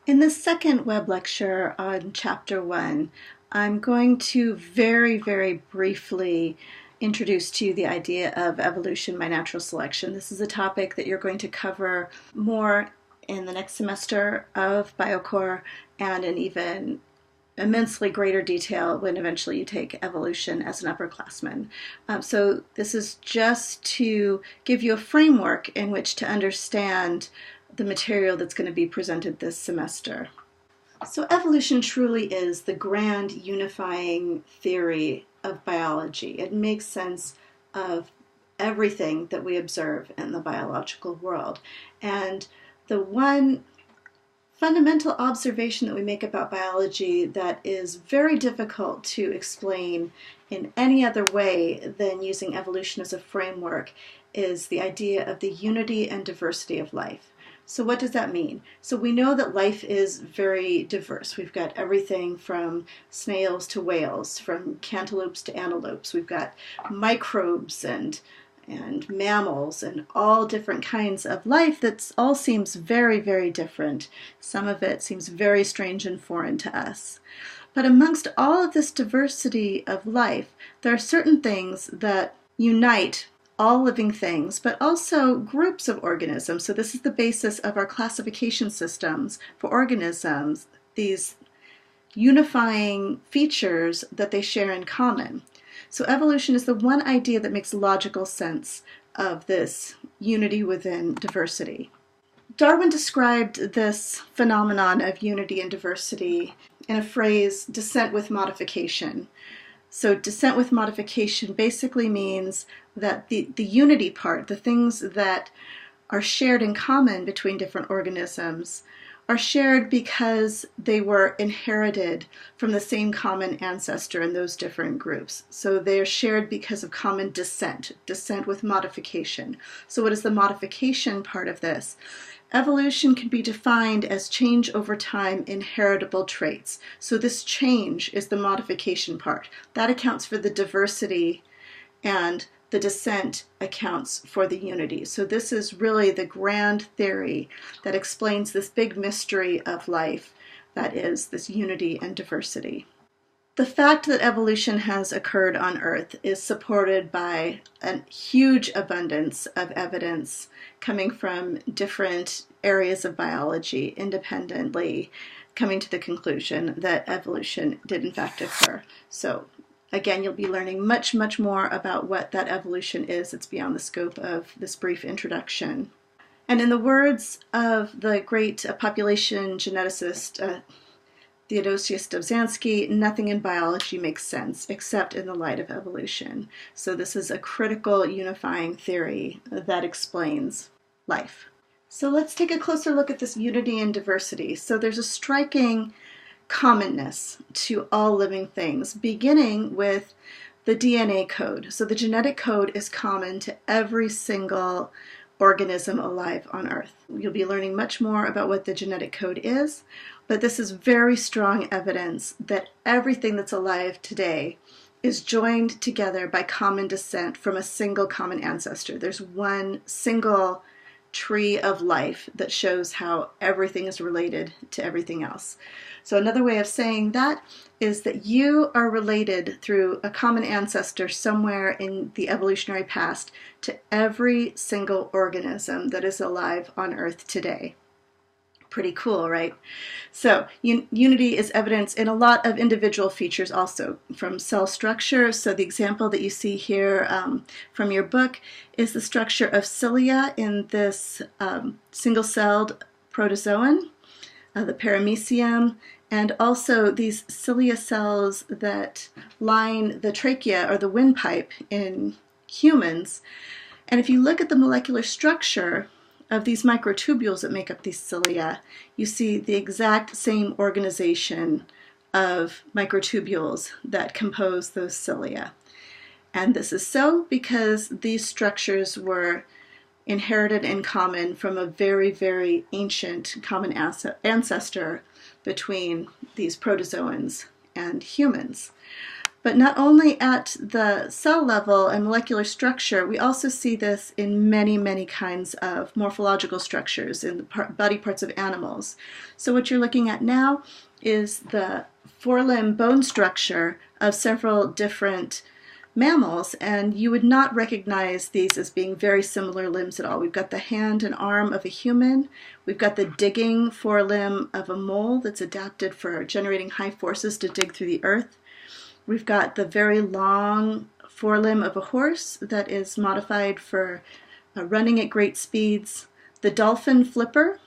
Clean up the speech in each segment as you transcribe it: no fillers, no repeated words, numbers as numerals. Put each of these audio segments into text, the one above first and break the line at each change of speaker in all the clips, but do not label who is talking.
In the second web lecture on Chapter 1, I'm going to very briefly introduce to you the idea of evolution by natural selection. This is a topic that you're going to cover more in the next semester of BioCore and in even immensely greater detail when eventually you take evolution as an upperclassman. So this is just to give you a framework in which to understand the material that's going to be presented this semester. So evolution truly is the grand unifying theory of biology. It makes sense of everything that we observe in the biological world. And the one fundamental observation that we make about biology that is very difficult to explain in any other way than using evolution as a framework is the idea of the unity and diversity of life. So what does that mean? So we know that life is very diverse. We've got everything from snails to whales, from cantaloupes to antelopes. We've got microbes and mammals and all different kinds of life that all seems very different. Some of it seems very strange and foreign to us. But amongst all of this diversity of life, there are certain things that unite all living things, but also groups of organisms. So this is the basis of our classification systems for organisms, these unifying features that they share in common. So evolution is the one idea that makes logical sense of this unity within diversity. Darwin described this phenomenon of unity and diversity in a phrase, descent with modification. So descent with modification basically means that the unity part, the things that are shared in common between different organisms, are shared because they were inherited from the same common ancestor in those different groups. So they are shared because of common descent with modification. So what is the modification part of this? Evolution can be defined as change over time in heritable traits. So this change is the modification part. That accounts for the diversity, and the descent accounts for the unity. So this is really the grand theory that explains this big mystery of life, that is this unity and diversity. The fact that evolution has occurred on Earth is supported by a huge abundance of evidence coming from different areas of biology independently, coming to the conclusion that evolution did in fact occur. So again, you'll be learning much more about what that evolution is. It's beyond the scope of this brief introduction. And in the words of the great population geneticist Theodosius Dobzhansky, nothing in biology makes sense except in the light of evolution. So this is a critical unifying theory that explains life. So let's take a closer look at this unity and diversity. So there's a striking commonness to all living things, beginning with the DNA code. So the genetic code is common to every single organism alive on Earth. You'll be learning much more about what the genetic code is, but this is very strong evidence that everything that's alive today is joined together by common descent from a single common ancestor. There's one single tree of life that shows how everything is related to everything else. So another way of saying that is that you are related through a common ancestor somewhere in the evolutionary past to every single organism that is alive on Earth today. Pretty cool, right? So unity is evidence in a lot of individual features also, from cell structure. So the example that you see here from your book is the structure of cilia in this single-celled protozoan, the paramecium, and also these cilia cells that line the trachea or the windpipe in humans. And if you look at the molecular structure of these microtubules that make up these cilia, you see the exact same organization of microtubules that compose those cilia. And this is so because these structures were inherited in common from a very ancient common ancestor between these protozoans and humans. But not only at the cell level and molecular structure, we also see this in many, many kinds of morphological structures in the body parts of animals. So what you're looking at now is the forelimb bone structure of several different mammals, and you would not recognize these as being very similar limbs at all. We've got the hand and arm of a human. We've got the digging forelimb of a mole that's adapted for generating high forces to dig through the earth. We've got the very long forelimb of a horse that is modified for running at great speeds. The dolphin flipper,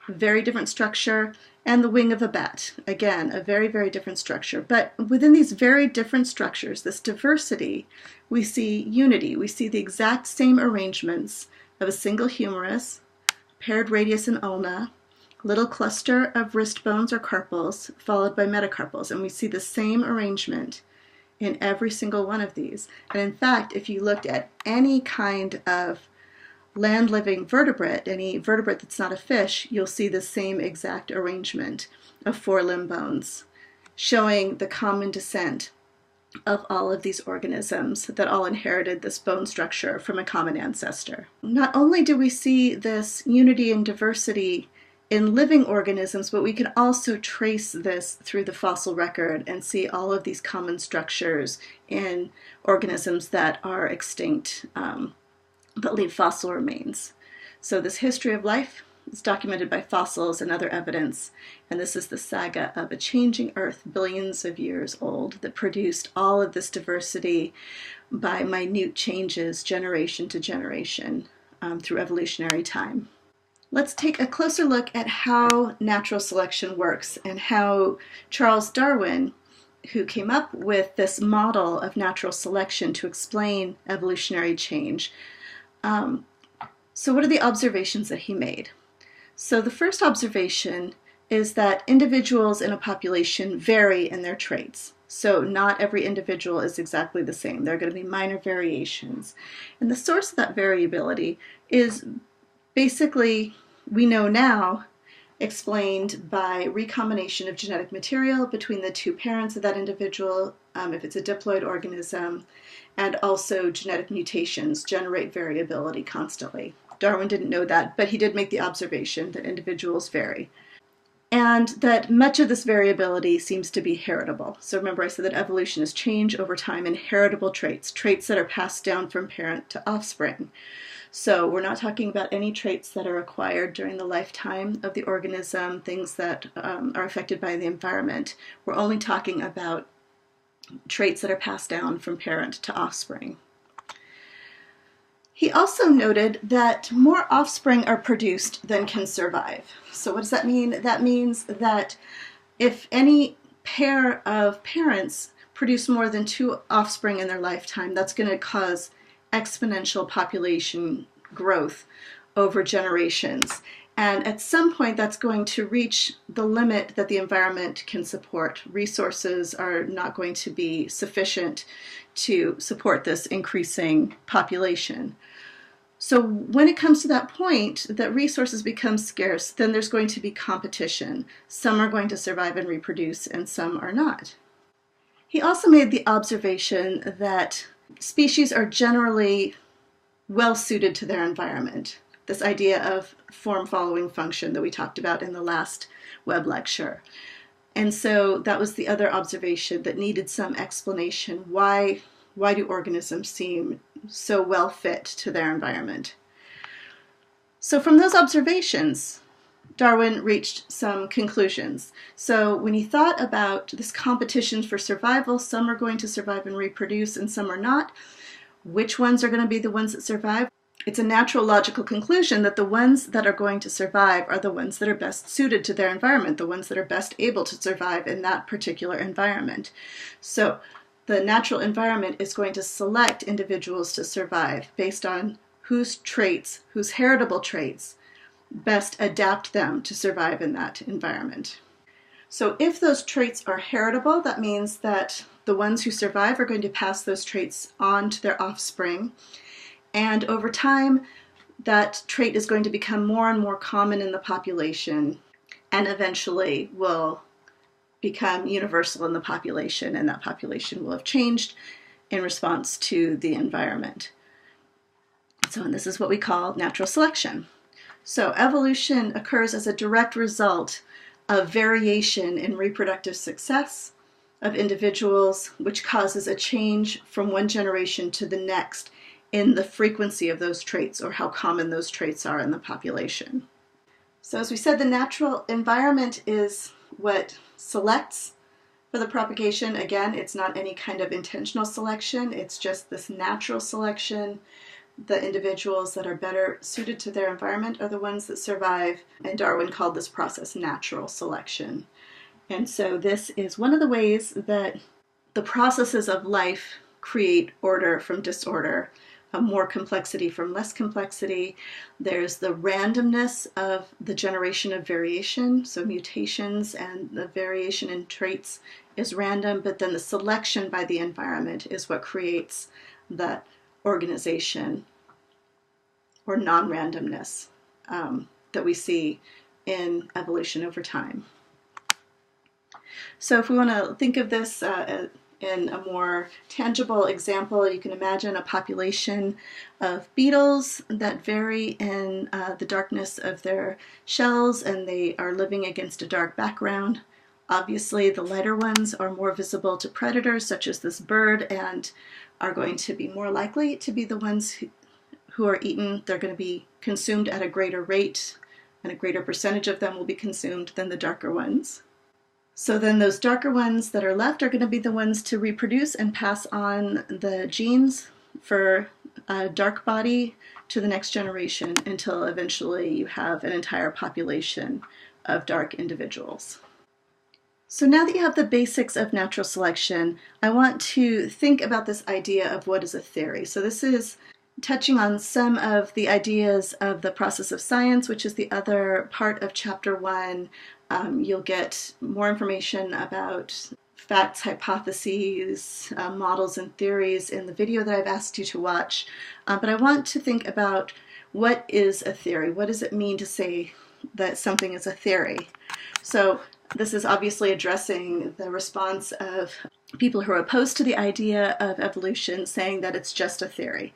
a very different structure, and the wing of a bat, again, a very, very different structure. But within these very different structures, this diversity, we see unity. We see the exact same arrangements of a single humerus, paired radius and ulna, little cluster of wrist bones or carpals, followed by metacarpals. And we see the same arrangement in every single one of these. And in fact, if you looked at any kind of land-living vertebrate, any vertebrate that's not a fish, you'll see the same exact arrangement of forelimb bones, showing the common descent of all of these organisms that all inherited this bone structure from a common ancestor. Not only do we see this unity and diversity in living organisms, but we can also trace this through the fossil record and see all of these common structures in organisms that are extinct, but leave fossil remains. So this history of life is documented by fossils and other evidence, and this is the saga of a changing Earth billions of years old that produced all of this diversity by minute changes generation to generation through evolutionary time. Let's take a closer look at how natural selection works and how Charles Darwin, who came up with this model of natural selection to explain evolutionary change. So what are the observations that he made? So the first observation is that individuals in a population vary in their traits. So not every individual is exactly the same. There are going to be minor variations. And the source of that variability is basically, we know now, explained by recombination of genetic material between the two parents of that individual, if it's a diploid organism, and also genetic mutations generate variability constantly. Darwin didn't know that, but he did make the observation that individuals vary, and that much of this variability seems to be heritable. So remember I said that evolution is change over time in heritable traits, traits that are passed down from parent to offspring. So we're not talking about any traits that are acquired during the lifetime of the organism, things that are affected by the environment. We're only talking about traits that are passed down from parent to offspring. He also noted that more offspring are produced than can survive. So what does that mean? That means that if any pair of parents produce more than 2 offspring in their lifetime, that's going to cause exponential population growth over generations. And at some point, that's going to reach the limit that the environment can support. Resources are not going to be sufficient to support this increasing population. So when it comes to that point that resources become scarce, then there's going to be competition. Some are going to survive and reproduce, and some are not. He also made the observation that species are generally well suited to their environment. This idea of form following function that we talked about in the last web lecture. And so that was the other observation that needed some explanation. Why do organisms seem so well fit to their environment? So from those observations, Darwin reached some conclusions. So when he thought about this competition for survival, some are going to survive and reproduce and some are not. Which ones are going to be the ones that survive? It's a natural logical conclusion that the ones that are going to survive are the ones that are best suited to their environment, the ones that are best able to survive in that particular environment. So the natural environment is going to select individuals to survive based on whose traits, whose heritable traits, best adapt them to survive in that environment. So if those traits are heritable, that means that the ones who survive are going to pass those traits on to their offspring. And over time, that trait is going to become more and more common in the population and eventually will become universal in the population, and that population will have changed in response to the environment. So, and this is what we call natural selection. So evolution occurs as a direct result of variation in reproductive success of individuals, which causes a change from one generation to the next in the frequency of those traits, or how common those traits are in the population. So as we said, the natural environment is what selects for the propagation. Again, it's not any kind of intentional selection, it's just this natural selection. The individuals that are better suited to their environment are the ones that survive, and Darwin called this process natural selection. And so this is one of the ways that the processes of life create order from disorder, more complexity from less complexity. There's the randomness of the generation of variation, so mutations and the variation in traits is random, but then the selection by the environment is what creates that organization or non-randomness that we see in evolution over time. So if we want to think of this in a more tangible example, you can imagine a population of beetles that vary in the darkness of their shells, and they are living against a dark background. Obviously, the lighter ones are more visible to predators, such as this bird, and are going to be more likely to be the ones who are eaten. They're going to be consumed at a greater rate, and a greater percentage of them will be consumed than the darker ones. So then those darker ones that are left are going to be the ones to reproduce and pass on the genes for a dark body to the next generation, until eventually you have an entire population of dark individuals. So now that you have the basics of natural selection, I want to think about this idea of what is a theory. So this is touching on some of the ideas of the process of science, which is the other part of Chapter 1. You'll get more information about facts, hypotheses, models, and theories in the video that I've asked you to watch. But I want to think about what is a theory. What does it mean to say that something is a theory? So this is obviously addressing the response of people who are opposed to the idea of evolution, saying that it's just a theory.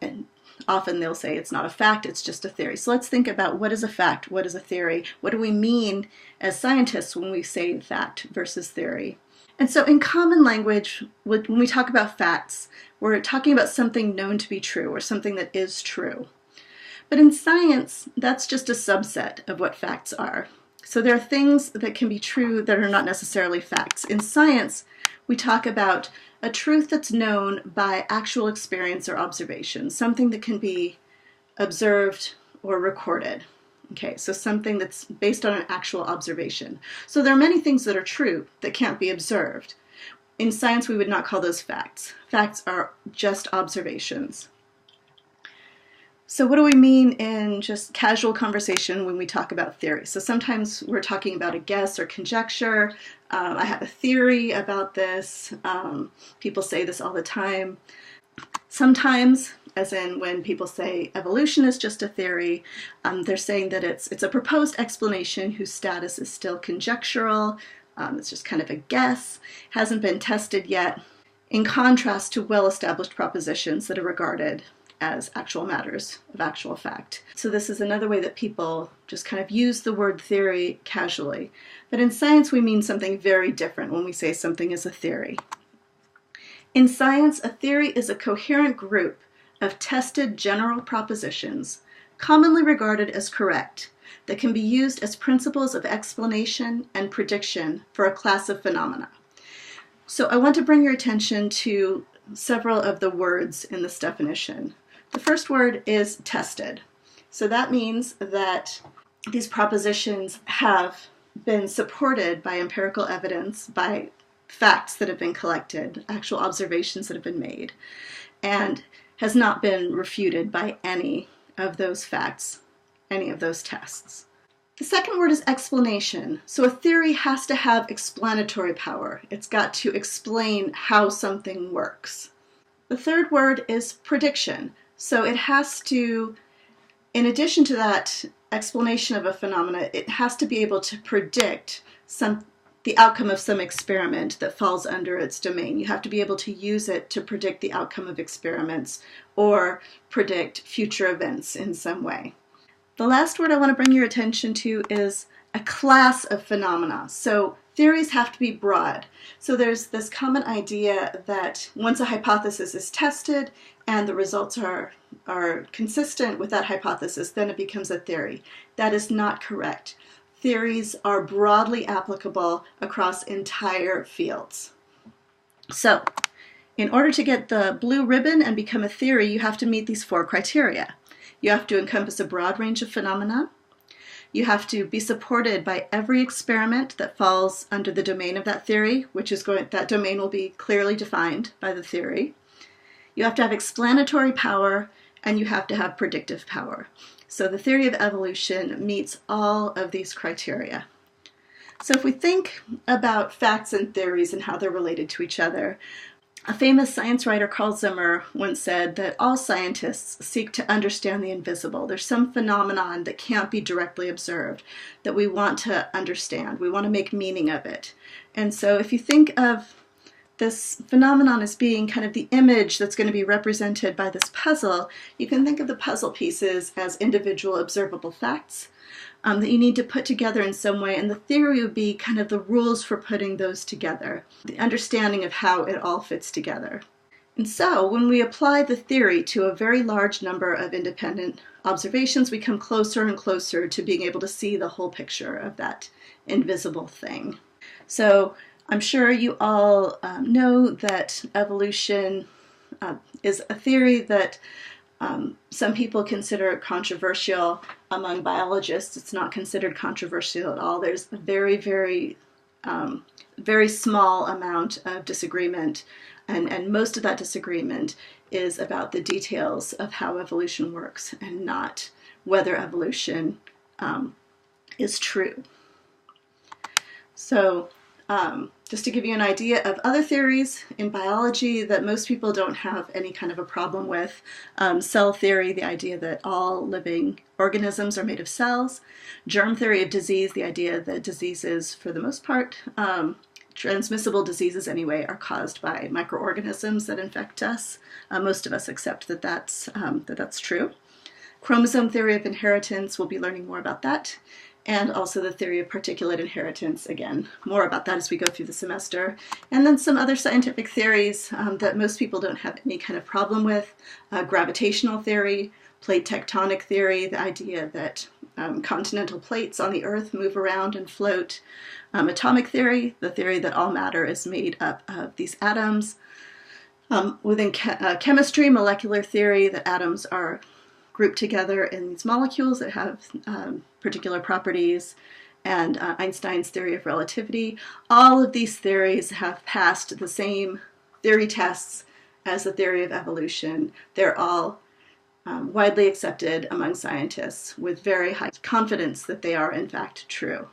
And often they'll say it's not a fact, it's just a theory. So let's think about what is a fact, what is a theory, what do we mean as scientists when we say fact versus theory. And so in common language, when we talk about facts, we're talking about something known to be true, or something that is true. But in science, that's just a subset of what facts are. So there are things that can be true that are not necessarily facts. In science, we talk about a truth that's known by actual experience or observation, something that can be observed or recorded. Okay, so something that's based on an actual observation. So there are many things that are true that can't be observed. In science, we would not call those facts. Facts are just observations. So what do we mean in just casual conversation when we talk about theory? So sometimes we're talking about a guess or conjecture. I have a theory about this. People say this all the time. Sometimes, as in when people say evolution is just a theory, they're saying that it's a proposed explanation whose status is still conjectural. It's just kind of a guess, hasn't been tested yet, in contrast to well-established propositions that are regarded as actual matters of actual fact. So this is another way that people just kind of use the word theory casually. But in science, we mean something very different when we say something is a theory. In science, a theory is a coherent group of tested general propositions, commonly regarded as correct, that can be used as principles of explanation and prediction for a class of phenomena. So I want to bring your attention to several of the words in this definition. The first word is tested. So that means that these propositions have been supported by empirical evidence, by facts that have been collected, actual observations that have been made, and has not been refuted by any of those facts, any of those tests. The second word is explanation. So a theory has to have explanatory power. It's got to explain how something works. The third word is prediction. So it has to, in addition to that explanation of a phenomena, it has to be able to predict the outcome of some experiment that falls under its domain. You have to be able to use it to predict the outcome of experiments or predict future events in some way. The last word I want to bring your attention to is a class of phenomena. So theories have to be broad. So there's this common idea that once a hypothesis is tested and the results are consistent with that hypothesis, then it becomes a theory. That is not correct. Theories are broadly applicable across entire fields. So, in order to get the blue ribbon and become a theory, you have to meet these 4 criteria. You have to encompass a broad range of phenomena. You have to be supported by every experiment that falls under the domain of that theory, that domain will be clearly defined by the theory. You have to have explanatory power, and you have to have predictive power. So the theory of evolution meets all of these criteria. So if we think about facts and theories and how they're related to each other, a famous science writer, Carl Zimmer, once said that all scientists seek to understand the invisible. There's some phenomenon that can't be directly observed that we want to understand. We want to make meaning of it. And so if you think of this phenomenon as being kind of the image that's going to be represented by this puzzle, you can think of the puzzle pieces as individual observable facts that you need to put together in some way, and the theory would be kind of the rules for putting those together, the understanding of how it all fits together. And so when we apply the theory to a very large number of independent observations, we come closer and closer to being able to see the whole picture of that invisible thing. So I'm sure you all know that evolution is a theory that some people consider controversial. Among biologists, it's not considered controversial at all. There's a very, very, very small amount of disagreement, and most of that disagreement is about the details of how evolution works and not whether evolution is true. So just to give you an idea of other theories in biology that most people don't have any kind of a problem with, cell theory, the idea that all living organisms are made of cells; germ theory of disease, the idea that diseases, for the most part, transmissible diseases anyway, are caused by microorganisms that infect us. Most of us accept that that's true. Chromosome theory of inheritance, we'll be learning more about that. And also the theory of particulate inheritance, again, more about that as we go through the semester. And then some other scientific theories that most people don't have any kind of problem with. Gravitational theory, plate tectonic theory, the idea that continental plates on the Earth move around and float. Atomic theory, the theory that all matter is made up of these atoms. Within chemistry, molecular theory, that atoms are grouped together in these molecules that have particular properties, and Einstein's theory of relativity. All of these theories have passed the same theory tests as the theory of evolution. They're all widely accepted among scientists with very high confidence that they are in fact true.